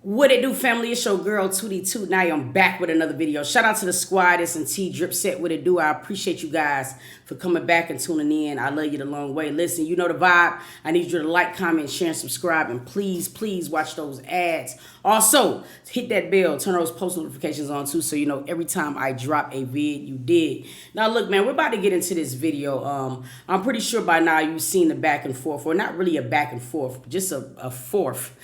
What it do, family? It's your girl, Tootie Toot. Now I'm back with another video. Shout out to the squad, S&T, Drip Set, what it do. I appreciate you guys for coming back and tuning in. I love you the long way. Listen, you know the vibe. I need you to like, comment, share, and subscribe. And please, please watch those ads. Also, hit that bell. Turn those post notifications on too so you know every time I drop a vid, you did. Now, look, man, we're about to get into this video. I'm pretty sure by now you've seen the back and forth. Or not really a back and forth, just a fourth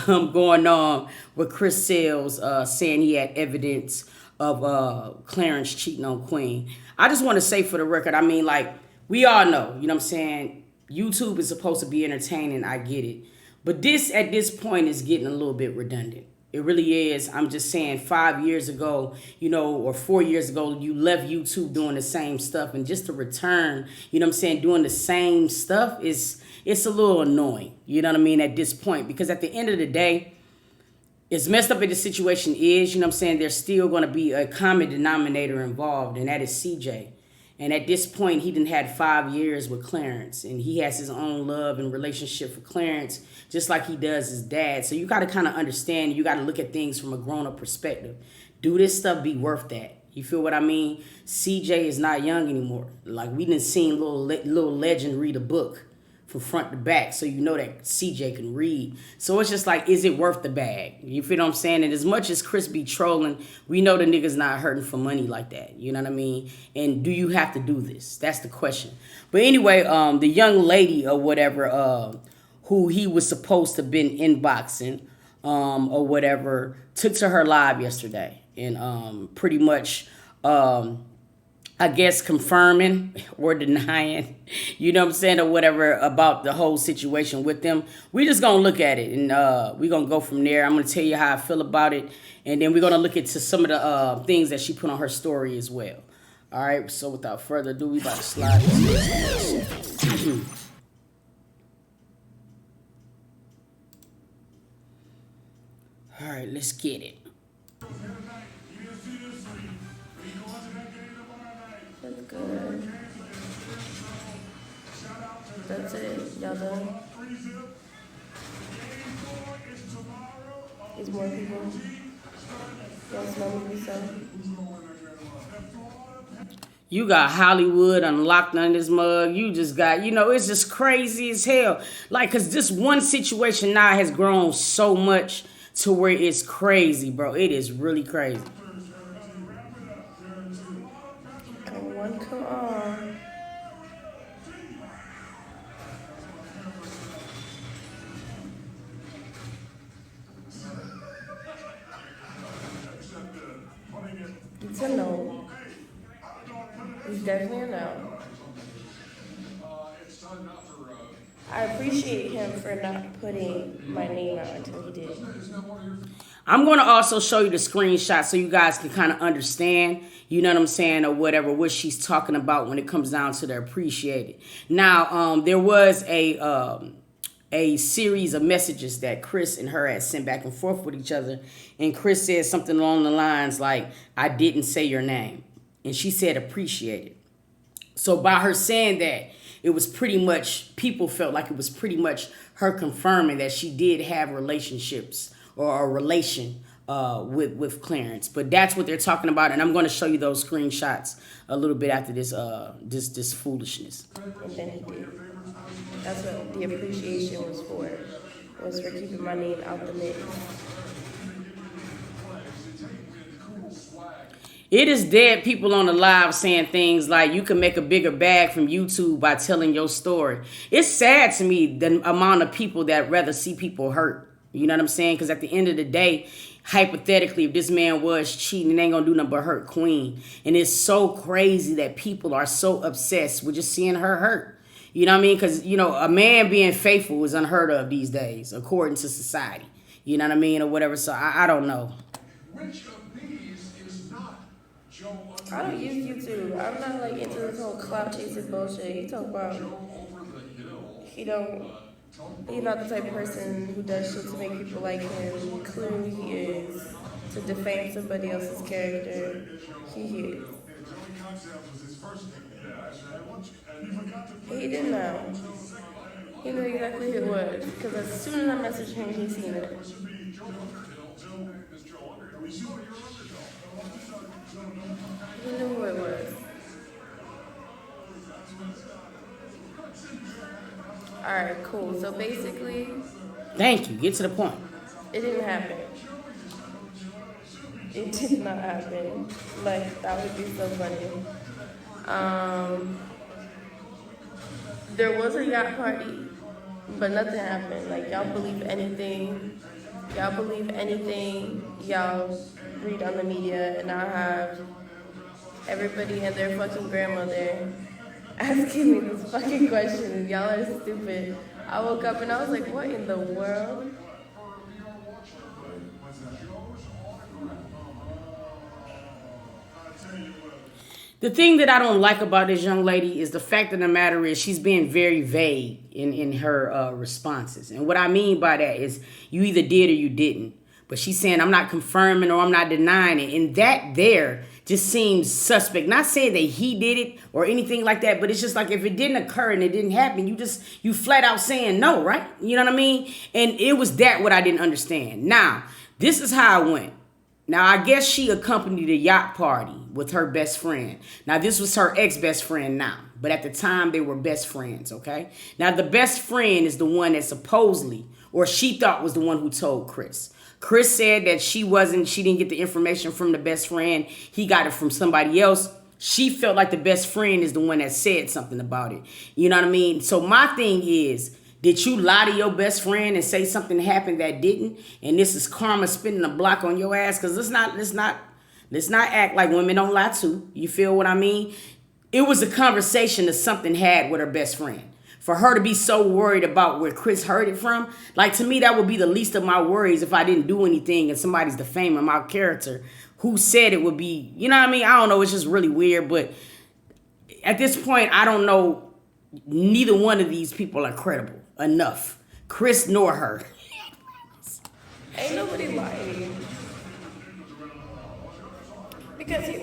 going on with Chris Sales saying he had evidence of Clarence cheating on Queen. I just want to say for the record, I mean, like, we all know, you know what I'm saying? YouTube is supposed to be entertaining, I get it. But this, at this point, is getting a little bit redundant. It really is. I'm just saying 5 years ago, you know, or 4 years ago, you left YouTube doing the same stuff. And just to return, you know what I'm saying, doing the same stuff, it's a little annoying. You know what I mean, at this point. Because at the end of the day, as messed up as the situation is, you know what I'm saying, there's still going to be a common denominator involved, and that is CJ. And at this point, he done had 5 years with Clarence, and he has his own love and relationship for Clarence, just like he does his dad. So you got to kind of understand, you got to look at things from a grown-up perspective. Do this stuff be worth that? You feel what I mean? CJ is not young anymore. Like, we done seen little legend read a book from front to back, so you know that CJ can read. So it's just like, is it worth the bag? You feel what I'm saying? And as much as Chris be trolling, we know the nigga's not hurting for money like that. You know what I mean? And do you have to do this? That's the question. But anyway, the young lady or whatever, who he was supposed to been inboxing, or whatever, took to her live yesterday and pretty much I guess confirming or denying, you know what I'm saying, or whatever about the whole situation with them. We just gonna look at it and we're gonna go from there. I'm gonna tell you how I feel about it, and then we're gonna look into some of the things that she put on her story as well. All right, so without further ado, we about to slide this. All right, let's get it. That's good. That's it. Y'all done? Is more people? Y'all smell me some? You got Hollywood unlocked on this mug. You just got, you know, it's just crazy as hell. Like, because this one situation now has grown so much to where it's crazy, bro. It is really crazy. One come on. It's a no. It's definitely a no. I appreciate him for not putting my name out until he did. I'm going to also show you the screenshot so you guys can kind of understand, you know what I'm saying, or whatever, what she's talking about when it comes down to the appreciated. Now, there was a series of messages that Chris and her had sent back and forth with each other. And Chris said something along the lines like, I didn't say your name. And she said appreciated. So by her saying that, it was pretty much, people felt like it was pretty much her confirming that she did have relationships or a relation with Clarence. But that's what they're talking about, and I'm going to show you those screenshots a little bit after this this foolishness. And then he did. That's what the appreciation was for. Was for keeping my name out the mix. It is dead people on the live saying things like you can make a bigger bag from YouTube by telling your story. It's sad to me the amount of people that rather see people hurt. You know what I'm saying? Because at the end of the day, hypothetically, if this man was cheating, it ain't going to do nothing but hurt Queen. And it's so crazy that people are so obsessed with just seeing her hurt. You know what I mean? Because, you know, a man being faithful is unheard of these days, according to society. You know what I mean? Or whatever. So I don't know. Which of these is not Joe? I don't use YouTube. I'm not like into this whole clout chasing bullshit. He talk about he don't. He's not the type of person who does shit to make people like him. Clearly he is. To defame somebody else's character. He is. He didn't know. He knew exactly who it was. Because as soon as I messaged him, he seen it. He knew who it was. Alright, cool. So basically, Thank you. Get to the point. it didn't happen. It did not happen. Like, that would be so funny. There was a yacht party, but nothing happened. Like, y'all believe anything. Y'all believe anything y'all read on the media, and I have everybody and their fucking grandmother asking me this fucking question. Y'all are stupid. I woke up and I was like, what in the world? The thing that I don't like about this young lady is the fact of the matter is she's being very vague in her responses. And what I mean by that is you either did or you didn't. But she's saying I'm not confirming or I'm not denying it. And that there just seems suspect. Not saying that he did it or anything like that, but it's just like if it didn't occur and it didn't happen, you flat out saying no, right? You know what I mean? And it was that what I didn't understand. Now, this is how it went. Now, I guess she accompanied a yacht party with her best friend. Now, this was her ex-best friend now. But at the time, they were best friends, okay? Now, the best friend is the one that supposedly, or she thought was the one who told Chris. Chris said that she didn't get the information from the best friend. He got it from somebody else. She felt like the best friend is the one that said something about it. You know what I mean? So my thing is, did you lie to your best friend and say something happened that didn't? And this is karma spinning a block on your ass? Because let's not act like women don't lie too. You feel what I mean? It was a conversation that something had with her best friend. For her to be so worried about where Chris heard it from, like to me, that would be the least of my worries if I didn't do anything and somebody's defaming my character. Who said it would be, you know what I mean? I don't know. It's just really weird. But at this point, I don't know. Neither one of these people are credible enough. Chris nor her. Ain't nobody lying. Because he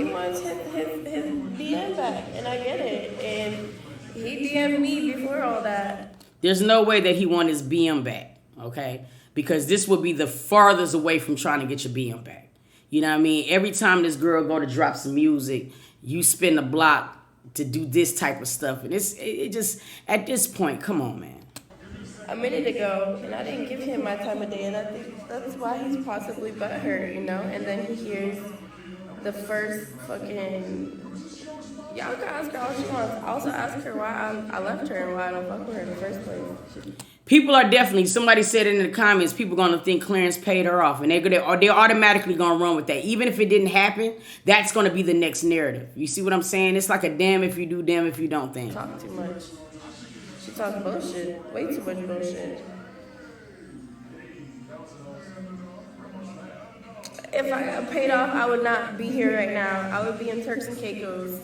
wants his DM back, and I get it. And he DM'd me before all that. There's no way that he won his BM back, okay? Because this would be the farthest away from trying to get your BM back. You know what I mean? Every time this girl go to drop some music, you spin the block to do this type of stuff. And it just, at this point, come on, man. A minute ago, and I didn't give him my time of day, and I think that's why he's possibly butthurt, you know? And then he hears the first fucking... Y'all can ask her all she wants. Also ask her why I left her and why I don't fuck with her in the first place. People are definitely, somebody said in the comments, people going to think Clarence paid her off. And they're automatically going to run with that. Even if it didn't happen, that's going to be the next narrative. You see what I'm saying? It's like a damn if you do, damn if you don't thing. Talk too much. She talks bullshit. Way too much bullshit. If I got paid off, I would not be here right now. I would be in Turks and Caicos.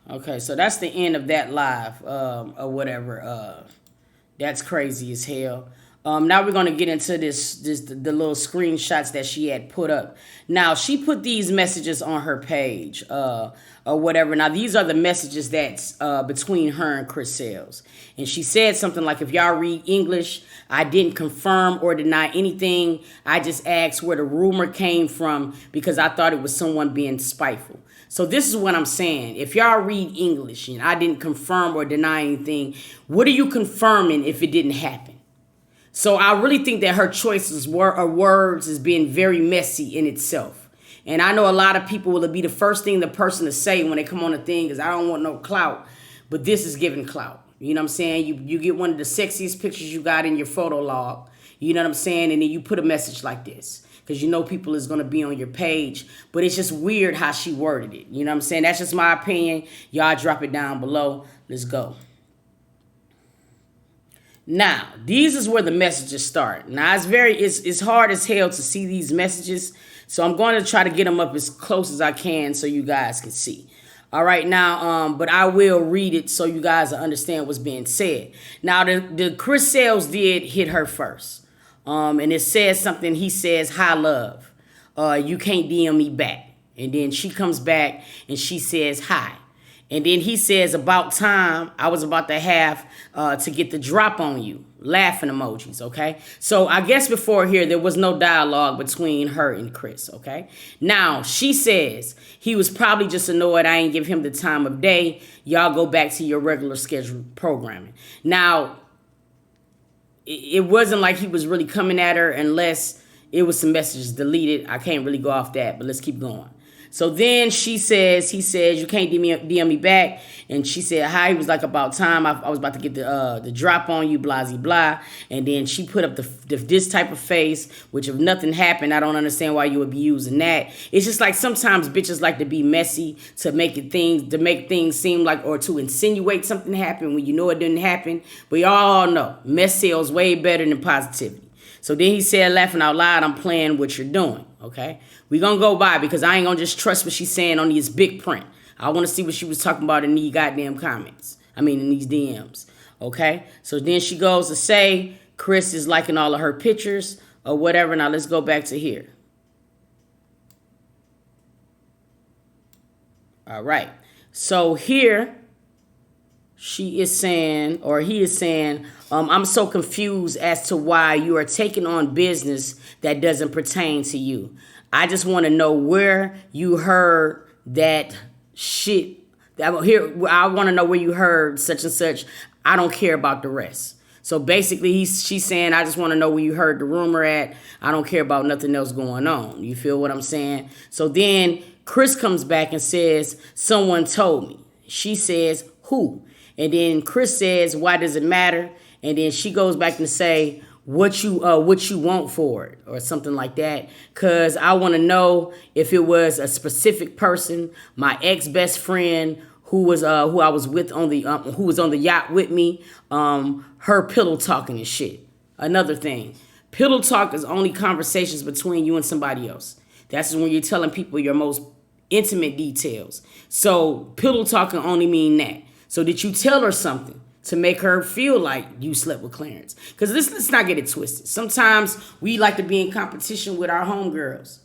Okay, so that's the end of that live or whatever. That's crazy as hell. Now we're gonna get into the little screenshots that she had put up. Now she put these messages on her page or whatever. Now these are the messages that's between her and Chris Sales, and she said something like, "If y'all read English, I didn't confirm or deny anything. I just asked where the rumor came from because I thought it was someone being spiteful." So this is what I'm saying. If y'all read English and I didn't confirm or deny anything, what are you confirming if it didn't happen? So I really think that her choices of words is being very messy in itself. And I know a lot of people will be the first thing the person to say when they come on the thing is, I don't want no clout. But this is giving clout. You know what I'm saying? You get one of the sexiest pictures you got in your photo log. You know what I'm saying? And then you put a message like this. Because you know people is going to be on your page. But it's just weird how she worded it. You know what I'm saying? That's just my opinion. Y'all drop it down below. Let's go. Now, these is where the messages start. Now, it's hard as hell to see these messages. So I'm going to try to get them up as close as I can so you guys can see. All right, now, but I will read it so you guys will understand what's being said. Now, the Chris Sales did hit her first. And it says something, he says, "Hi, love. You can't DM me back." And then she comes back and she says, "Hi." And then he says, about time, I was about to have to get the drop on you. Laughing emojis, okay? So I guess before here, there was no dialogue between her and Chris, okay? Now, she says, he was probably just annoyed I ain't give him the time of day. Y'all go back to your regular scheduled programming. Now, it wasn't like he was really coming at her unless it was some messages deleted. I can't really go off that, but let's keep going. So then he says, you can't DM me back. And she said, hi, he was like, about time. I was about to get the drop on you, blah, blah, blah. And then she put up this type of face, which if nothing happened, I don't understand why you would be using that. It's just like sometimes bitches like to be messy to make things seem like, or to insinuate something happened when you know it didn't happen. But y'all know, mess sells way better than positivity. So then he said, laughing out loud, I'm playing what you're doing, okay? We're going to go by because I ain't going to just trust what she's saying on these big print. I want to see what she was talking about in these goddamn comments. I mean, in these DMs, okay? So then she goes to say Chris is liking all of her pictures or whatever. Now let's go back to here. All right. So here she is saying, or he is saying, I'm so confused as to why you are taking on business that doesn't pertain to you. I just want to know where you heard that shit. I want to know where you heard such and such. I don't care about the rest. So basically, she's saying, I just want to know where you heard the rumor at. I don't care about nothing else going on. You feel what I'm saying? So then Chris comes back and says, someone told me. She says, who? And then Chris says, why does it matter? And then she goes back and say, what you want for it, or something like that. Cause I want to know if it was a specific person, my ex-best friend who I was with on the who was on the yacht with me, her pillow talking and shit. Another thing, pillow talk is only conversations between you and somebody else. That's when you're telling people your most intimate details. So pillow talk can only mean that. So did you tell her something to make her feel like you slept with Clarence? Because let's not get it twisted. Sometimes we like to be in competition with our homegirls.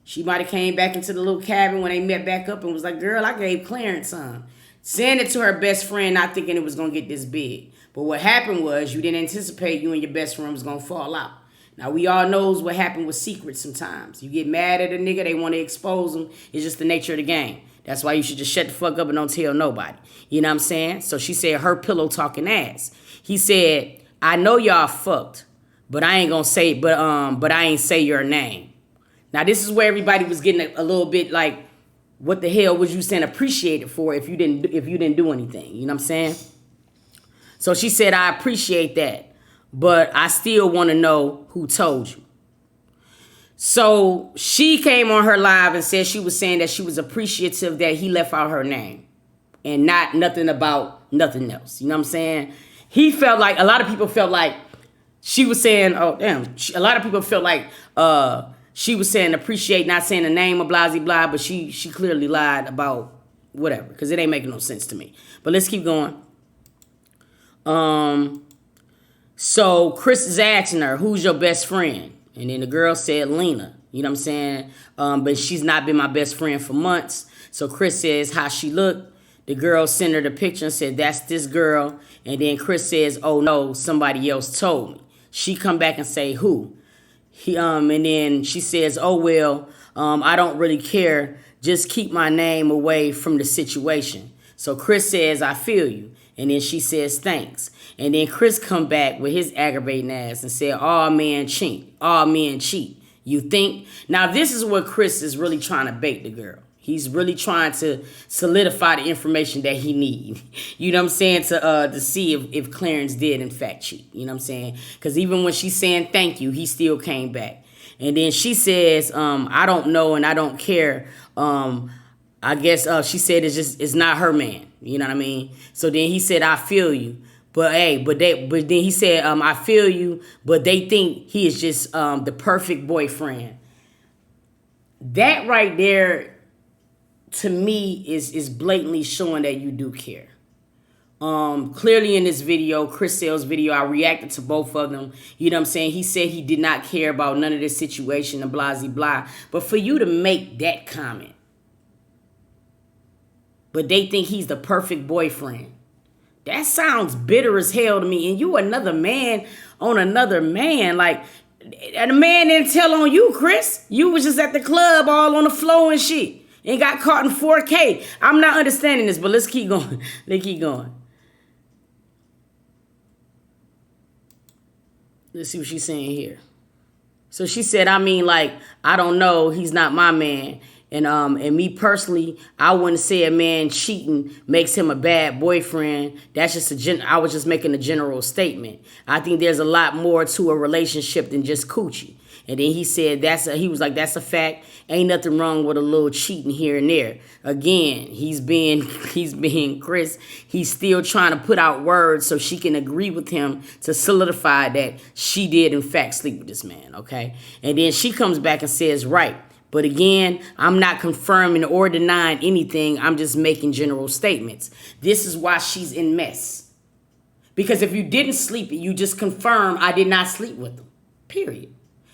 She might have came back into the little cabin when they met back up and was like, girl, I gave Clarence some. Saying it to her best friend, not thinking it was going to get this big. But what happened was you didn't anticipate you and your best friend was going to fall out. Now, we all knows what happened with secrets sometimes. You get mad at a nigga, they want to expose them. It's just the nature of the game. That's why you should just shut the fuck up and don't tell nobody. You know what I'm saying? So she said her pillow talking ass. He said, I know y'all fucked, but I ain't gonna say, but I ain't say your name. Now this is where everybody was getting a little bit like, what the hell was you saying appreciate it for if you didn't do anything? You know what I'm saying? So she said, I appreciate that, but I still want to know who told you. So she came on her live and said she was saying that she was appreciative that he left out her name and nothing about nothing else. You know what I'm saying? He felt like, a lot of people felt like she was saying, oh, damn. A lot of people felt like she was saying appreciate, not saying the name of blah, blah, blah, but she clearly lied about whatever because it ain't making no sense to me. But let's keep going. So Chris is asking her, who's your best friend? And then the girl said, Lena. You know what I'm saying? But she's not been my best friend for months. So Chris says how she looked. The girl sent her the picture and said, that's this girl. And then Chris says, oh, no, somebody else told me. She come back and say, who? And then she says, oh, well, I don't really care. Just keep my name away from the situation. So Chris says, I feel you. And then she says, thanks. And then Chris come back with his aggravating ass and said, all men cheat. All men cheat. You think? Now, this is what Chris is really trying to bait the girl. He's really trying to solidify the information that he need. You know what I'm saying? To see if Clarence did, in fact, cheat. You know what I'm saying? Because even when she's saying thank you, he still came back. And then she says, I don't know and I don't care. I guess she said it's not her man. You know what I mean? So then he said, I feel you. But then he said, I feel you, but they think he is just the perfect boyfriend. That right there, to me, is blatantly showing that you do care. Clearly in this video, Chris Sale's video, I reacted to both of them. You know what I'm saying? He said he did not care about none of this situation and blah, blah, blah. But for you to make that comment, but they think he's the perfect boyfriend. That sounds bitter as hell to me. And you another man on another man. Like, and the man didn't tell on you, Chris. You was just at the club all on the floor and shit. And got caught in 4K. I'm not understanding this, but let's keep going. Let's keep going. Let's see what she's saying here. So she said, I mean, like, I don't know. He's not my man. And me personally, I wouldn't say a man cheating makes him a bad boyfriend. That's just I was just making a general statement. I think there's a lot more to a relationship than just coochie. And then he said he was like, that's a fact. Ain't nothing wrong with a little cheating here and there. Again, he's being Chris. He's still trying to put out words so she can agree with him to solidify that she did in fact sleep with this man, okay? And then she comes back and says, right. But again, I'm not confirming or denying anything. I'm just making general statements. This is why she's in mess. Because if you didn't sleep, you just confirm I did not sleep with him. Period.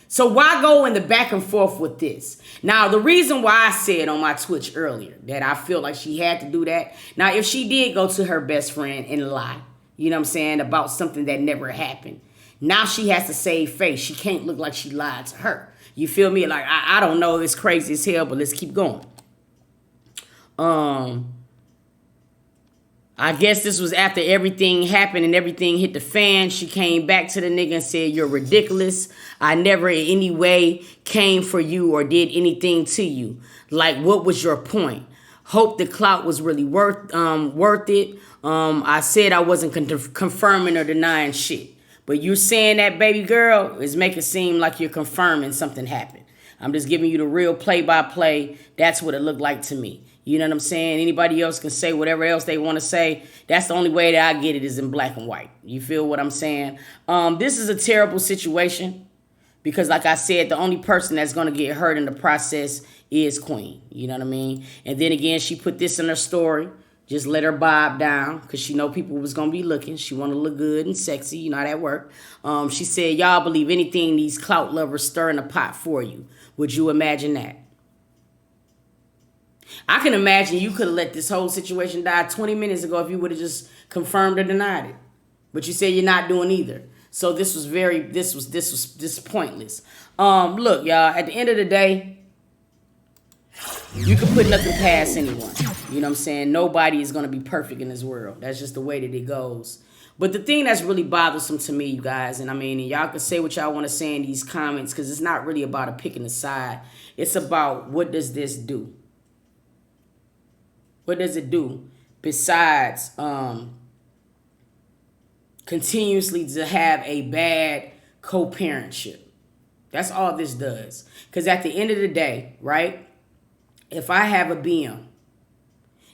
So why go in the back and forth with this? Now, the reason why I said on my Twitch earlier that I feel like she had to do that. Now, if she did go to her best friend and lie, you know what I'm saying, about something that never happened. Now she has to save face. She can't look like she lied to her. You feel me? Like, I don't know. It's crazy as hell, but let's keep going. I guess this was after everything happened and everything hit the fan. She came back to the nigga and said, you're ridiculous. I never in any way came for you or did anything to you. Like, what was your point? Hope the clout was really worth it. I said I wasn't confirming or denying shit. But you saying that, baby girl, is making it seem like you're confirming something happened. I'm just giving you the real play-by-play. That's what it looked like to me. You know what I'm saying? Anybody else can say whatever else they want to say. That's the only way that I get it is in black and white. You feel what I'm saying? This is a terrible situation because, like I said, the only person that's going to get hurt in the process is Queen. You know what I mean? And then again, she put this in her story. Just let her bob down because she know people was going to be looking. She want to look good and sexy. You know how that work. She said, y'all believe anything these clout lovers stir in the pot for you. Would you imagine that? I can imagine you could have let this whole situation die 20 minutes ago if you would have just confirmed or denied it. But you said you're not doing either. So this was pointless. Look, y'all, at the end of the day, you can put nothing past anyone. You know what I'm saying? Nobody is going to be perfect in this world. That's just the way that it goes. But the thing that's really bothersome to me, you guys, and I mean, and y'all can say what y'all want to say in these comments because it's not really about a picking a side. It's about what does this do? What does it do besides continuously to have a bad co-parentship? That's all this does. Because at the end of the day, right? If I have a BM,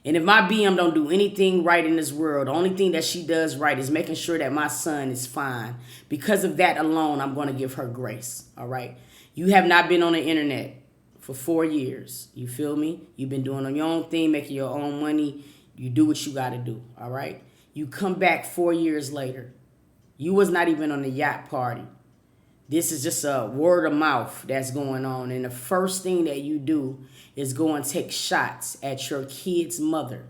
and if my BM don't do anything right in this world, the only thing that she does right is making sure that my son is fine. Because of that alone, I'm going to give her grace, all right? You have not been on the internet for 4 years. You feel me? You've been doing your own thing, making your own money. You do what you got to do, all right? You come back 4 years later. You was not even on the yacht party. This is just a word of mouth that's going on. And the first thing that you do is go and take shots at your kid's mother.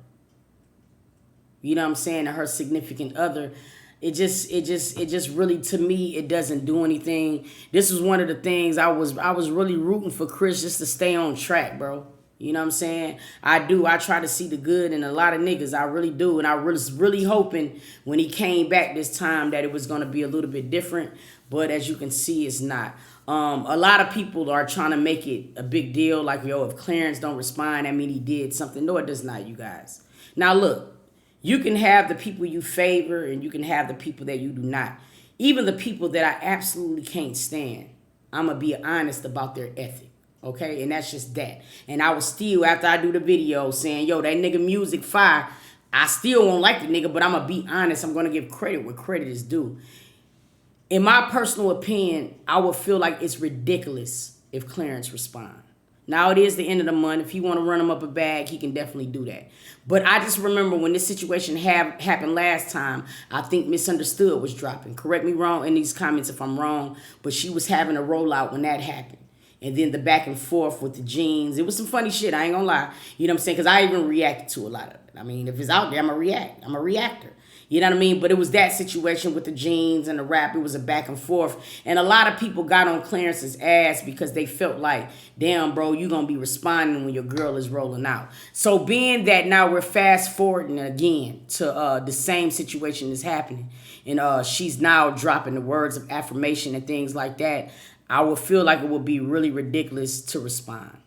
You know what I'm saying? And her significant other. It just really, to me, it doesn't do anything. This was one of the things I was really rooting for Chris just to stay on track, bro. You know what I'm saying? I do. I try to see the good in a lot of niggas. I really do. And I was really hoping when he came back this time that it was going to be a little bit different. But as you can see, it's not. A lot of people are trying to make it a big deal. Like, yo, if Clarence don't respond, I mean, he did something. No, it does not, you guys. Now, look, you can have the people you favor and you can have the people that you do not. Even the people that I absolutely can't stand, I'm going to be honest about their ethic. Okay, and that's just that. And I was still, after I do the video, saying, yo, that nigga music fire. I still won't like the nigga, but I'm going to be honest. I'm going to give credit where credit is due. In my personal opinion, I would feel like it's ridiculous if Clarence respond. Now, it is the end of the month. If he want to run him up a bag, he can definitely do that. But I just remember when this situation happened last time, I think Misunderstood was dropping. Correct me wrong in these comments if I'm wrong, but she was having a rollout when that happened. And then the back and forth with the jeans. It was some funny shit, I ain't gonna lie. You know what I'm saying? Because I even reacted to a lot of it. I mean, if it's out there, I'm a react. I'm a reactor. You know what I mean? But it was that situation with the jeans and the rap. It was a back and forth. And a lot of people got on Clarence's ass because they felt like, damn, bro, you going to be responding when your girl is rolling out. So being that now we're fast forwarding again to the same situation is happening. And she's now dropping the words of affirmation and things like that. I would feel like it would be really ridiculous to respond.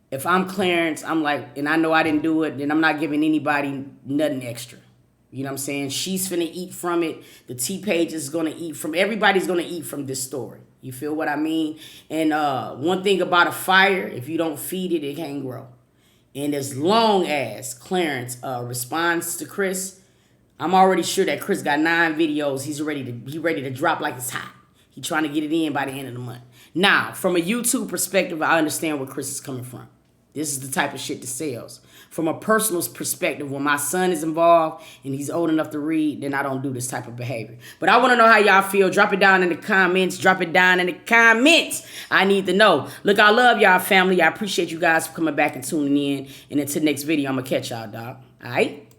If I'm Clarence, I'm like, and I know I didn't do it, then I'm not giving anybody nothing extra. You know what I'm saying? She's finna eat from it. The T-Page is gonna eat from, everybody's gonna eat from this story. You feel what I mean? And one thing about a fire, if you don't feed it, it can't grow. And as long as Clarence responds to Chris, I'm already sure that Chris got 9 videos. He ready to drop like it's hot. He trying to get it in by the end of the month. Now, from a YouTube perspective, I understand where Chris is coming from. This is the type of shit that sells. From a personal perspective, when my son is involved and he's old enough to read, then I don't do this type of behavior. But I want to know how y'all feel. Drop it down in the comments. Drop it down in the comments. I need to know. Look, I love y'all, family. I appreciate you guys for coming back and tuning in. And until next video, I'm going to catch y'all, dog. All right?